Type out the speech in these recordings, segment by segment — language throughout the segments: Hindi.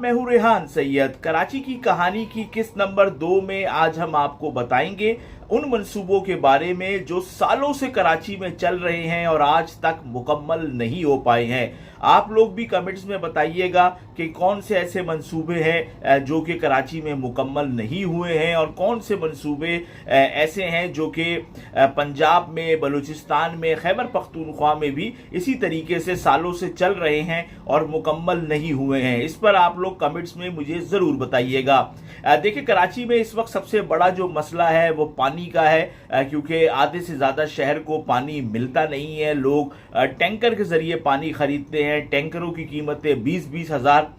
मैं हूं रेहान सैयद। कराची की कहानी की किस्त नंबर 2 में आज हम आपको बताएंगे उन मंसूबों के बारे में जो सालों से कराची में चल रहे हैं और आज तक मुकम्मल नहीं हो पाए हैं। आप लोग भी कमेंट्स में बताइएगा कि कौन से ऐसे मंसूबे हैं जो कि कराची में मुकम्मल नहीं हुए हैं और कौन से मंसूबे ऐसे हैं जो कि पंजाब में, बलूचिस्तान में, खैबर पख्तूनख्वा में भी इसी तरीके से सालों से चल रहे हैं और मुकम्मल नहीं हुए हैं। इस पर आप लोग कमेंट्स में मुझे ज़रूर बताइएगा। देखिए, कराची में इस वक्त सबसे बड़ा जो मसला है वो पानी का है, क्योंकि आधे से ज़्यादा शहर को पानी मिलता नहीं है। लोग टैंकर के ज़रिए पानी खरीदते हैं। टैंकरों की कीमतें 20-20 हज़ार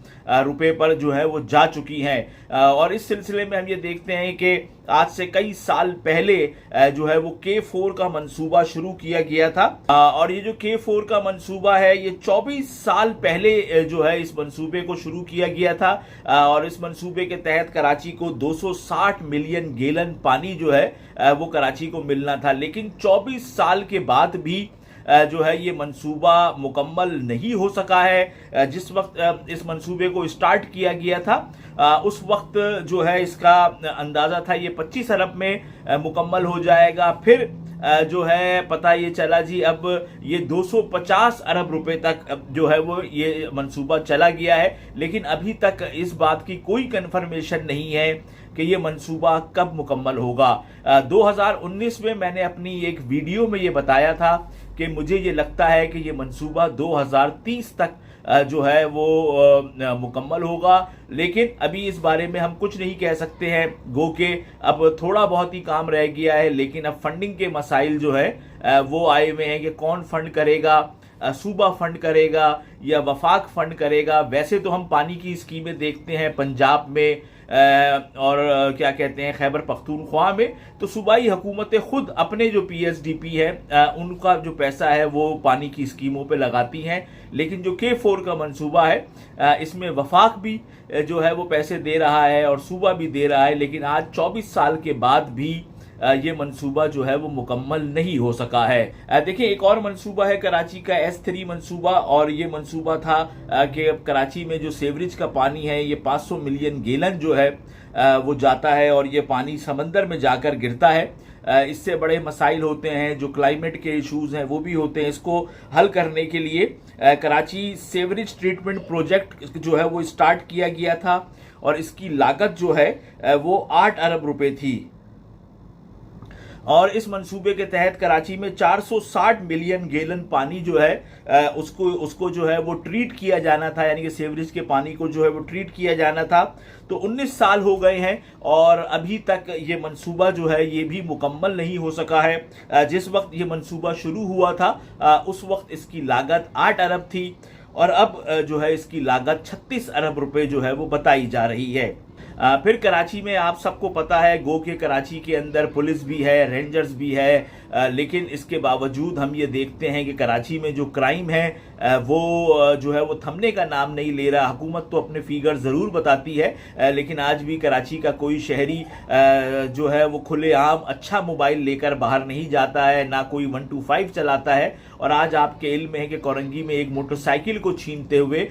रुपए पर जो है वो जा चुकी हैं। और इस सिलसिले में हम ये देखते हैं कि आज से कई साल पहले जो है वो K4 का मंसूबा शुरू किया गया था। और ये जो K4 का मंसूबा है ये 24 साल पहले जो है इस मंसूबे को शुरू किया गया था। और इस मंसूबे के तहत कराची को 260 मिलियन गैलन पानी जो है वो कराची को मिलना था। लेकिन 24 साल के बाद भी जो है ये मंसूबा मुकम्मल नहीं हो सका है। जिस वक्त इस मंसूबे को स्टार्ट किया गया था उस वक्त जो है इसका अंदाज़ा था ये 25 अरब में मुकम्मल हो जाएगा। फिर जो है पता ये चला जी अब ये 250 अरब रुपए तक जो है वो ये मंसूबा चला गया है। लेकिन अभी तक इस बात की कोई कंफर्मेशन नहीं है कि ये मंसूबा कब मुकम्मल होगा। 2019 में मैंने अपनी एक वीडियो में ये बताया था कि मुझे ये लगता है कि ये मंसूबा 2030 तक जो है वो मुकम्मल होगा। लेकिन अभी इस बारे में हम कुछ नहीं कह सकते हैं, गो के अब थोड़ा बहुत ही काम रह गया है। लेकिन अब फंडिंग के मसाइल जो है वो आए हुए हैं कि कौन फंड करेगा, सूबा फंड करेगा या वफाक फंड करेगा। वैसे तो हम पानी की स्कीमें देखते हैं पंजाब में और क्या कहते हैं खैबर पख्तूनख्वा में, तो सूबाई हुकूमतें खुद अपने जो PSDP है उनका जो पैसा है वो पानी की स्कीमों पे लगाती हैं। लेकिन जो K4 का मंसूबा है इसमें वफाक भी जो है वो पैसे दे रहा है और सूबा भी दे रहा है। लेकिन आज 24 साल के बाद भी ये मंसूबा जो है वो मुकम्मल नहीं हो सका है। देखिए, एक और मंसूबा है कराची का S3 मंसूबा। और ये मंसूबा था कि अब कराची में जो सीवरेज का पानी है ये 500 मिलियन गैलन जो है वो जाता है और ये पानी समंदर में जाकर गिरता है। इससे बड़े मसाइल होते हैं, जो क्लाइमेट के इश्यूज हैं वो भी होते हैं। इसको हल करने के लिए कराची सीवरेज ट्रीटमेंट प्रोजेक्ट जो है वो स्टार्ट किया गया था और इसकी लागत जो है वो 8 अरब रुपए थी। और इस मंसूबे के तहत कराची में 460 मिलियन गैलन पानी जो है उसको जो है वो ट्रीट किया जाना था, यानी कि सीवरेज के पानी को जो है वो ट्रीट किया जाना था। तो 19 साल हो गए हैं और अभी तक ये मंसूबा जो है ये भी मुकम्मल नहीं हो सका है। जिस वक्त ये मंसूबा शुरू हुआ था उस वक्त इसकी लागत 8 अरब थी और अब जो है इसकी लागत 36 अरब रुपए जो है वो बताई जा रही है। फिर कराची में आप सबको पता है गो के कराची के अंदर पुलिस भी है, रेंजर्स भी है। लेकिन इसके बावजूद हम ये देखते हैं कि कराची में जो क्राइम है वो जो है वो थमने का नाम नहीं ले रहा। हुकूमत तो अपने फिगर ज़रूर बताती है लेकिन आज भी कराची का कोई शहरी जो है वो खुलेआम अच्छा मोबाइल लेकर बाहर नहीं जाता है, ना कोई 125 चलाता है। और आज आपके इल्म में है कि कोरंगी में एक मोटरसाइकिल को छीनते हुए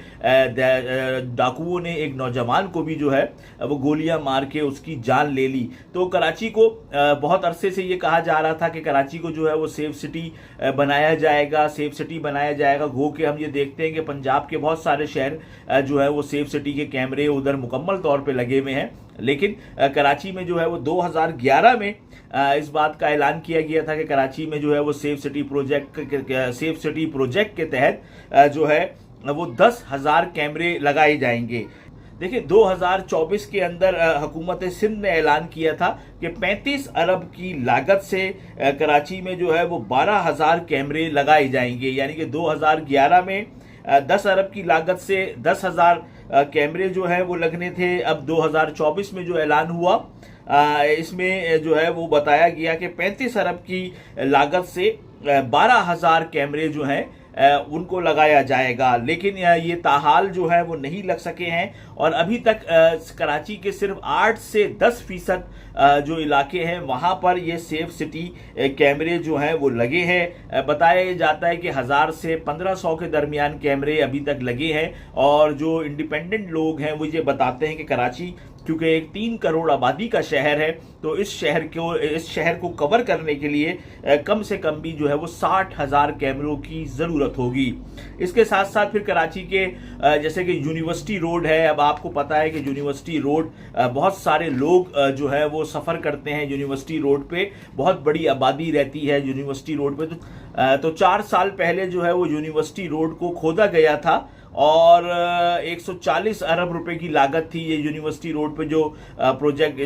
डाकुओं ने एक नौजवान को भी जो है वो गोलियां मार के उसकी जान ले ली। तो कराची को बहुत अरसे से ये कहा जा रहा था कि कराची को जो है वो सेफ सिटी बनाया जाएगा, सेफ सिटी बनाया जाएगा। गो के हम ये देखते हैं कि पंजाब के बहुत सारे शहर जो है वो सेफ सिटी के कैमरे उधर मुकम्मल तौर पे लगे हुए हैं। लेकिन कराची में जो है वो 2011 में इस बात का ऐलान किया गया था कि कराची में जो है वो सेफ सिटी प्रोजेक्ट के तहत जो है वो 10,000 कैमरे लगाए जाएंगे। देखिए, 2024 के अंदर हुकूमत सिंध ने ऐलान किया था कि 35 अरब की लागत से कराची में जो है वो 12,000 कैमरे लगाए जाएंगे। यानी कि 2011 में 10 अरब की लागत से 10,000 कैमरे जो है वो लगने थे। अब 2024 में जो ऐलान हुआ इसमें जो है वो बताया गया कि 35 अरब की लागत से 12,000 कैमरे जो हैं उनको लगाया जाएगा, लेकिन ये ताहाल जो है वो नहीं लग सके हैं और अभी तक कराची के सिर्फ 8 से 10% जो इलाके हैं वहां पर ये सेफ सिटी कैमरे जो हैं वो लगे हैं। बताया जाता है कि 1000 से 1500 के दरमियान कैमरे अभी तक लगे हैं और जो इंडिपेंडेंट लोग हैं वो ये बताते हैं कि कराची क्योंकि एक 3 करोड़ आबादी का शहर है, तो इस शहर को कवर करने के लिए कम से कम भी जो है वो 60,000 कैमरों की ज़रूरत होगी। इसके साथ साथ फिर कराची के जैसे कि यूनिवर्सिटी रोड है, अब आपको पता है कि यूनिवर्सिटी रोड बहुत सारे लोग जो है वो सफ़र करते हैं यूनिवर्सिटी रोड पे, बहुत बड़ी आबादी रहती है यूनिवर्सिटी रोड पे। तो 4 साल पहले जो है वो यूनिवर्सिटी रोड को खोदा गया था और 140 अरब रुपए की लागत थी ये यूनिवर्सिटी रोड पे जो प्रोजेक्ट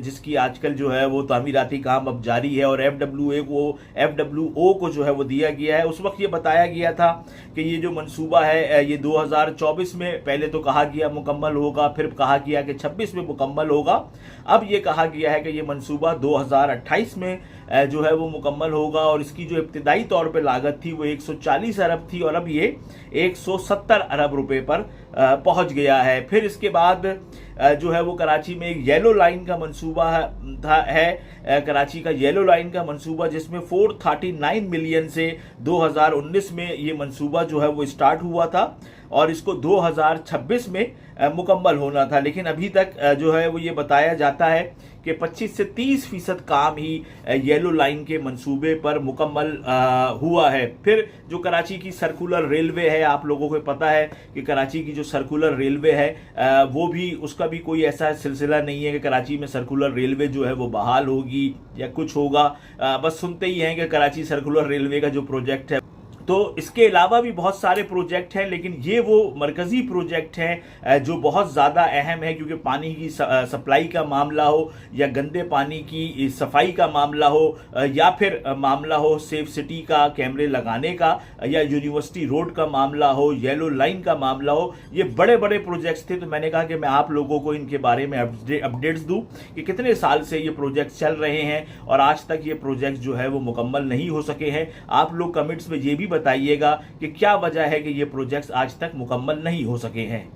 जिसकी आजकल जो है वो तामीराती काम अब जारी है और FWO को जो है वो दिया गया है। उस वक्त ये बताया गया था कि ये जो मंसूबा है ये 2024 में पहले तो कहा गया मुकम्मल होगा, फिर कहा गया कि 26 में मुकम्मल होगा। अब ये कहा गया है कि ये मंसूबा 2028 में जो है वो मुकम्मल होगा और इसकी जो इब्तिदाई तौर पे लागत थी वो 140 अरब थी और अब ये 170 अरब रुपए पर पहुंच गया है। फिर इसके बाद जो है वो कराची में एक येलो लाइन का मंसूबा है कराची का येलो लाइन का मंसूबा जिसमें 439 मिलियन से 2019 में ये मंसूबा जो है वो स्टार्ट हुआ था और इसको 2026 में मुकम्मल होना था, लेकिन अभी तक जो है वो ये बताया जाता है कि 25 से 30% काम ही येलो लाइन के मंसूबे पर मुकम्मल हुआ है। फिर जो कराची की सर्कुलर रेलवे है, आप लोगों को पता है कि कराची की जो सर्कुलर रेलवे है वो भी उसका भी कोई ऐसा सिलसिला नहीं है कि कराची में सर्कुलर रेलवे जो है वो बहाल होगी या कुछ होगा। बस सुनते ही हैं कि कराची सर्कुलर रेलवे का जो प्रोजेक्ट है, तो इसके अलावा भी बहुत सारे प्रोजेक्ट हैं, लेकिन ये वो मरकजी प्रोजेक्ट हैं जो बहुत ज़्यादा अहम है, क्योंकि पानी की सप्लाई का मामला हो या गंदे पानी की सफाई का मामला हो या फिर मामला हो सेफ सिटी का कैमरे लगाने का या यूनिवर्सिटी रोड का मामला हो, येलो लाइन का मामला हो, ये बड़े बड़े प्रोजेक्ट्स थे। तो मैंने कहा कि मैं आप लोगों को इनके बारे में अपडेट्स दूं कि कितने साल से ये प्रोजेक्ट चल रहे हैं और आज तक ये प्रोजेक्ट जो है वो मुकम्मल नहीं हो सके हैं। आप लोग कमेंट्स में ये भी बताइएगा कि क्या वजह है कि ये प्रोजेक्ट्स आज तक मुकम्मल नहीं हो सके हैं।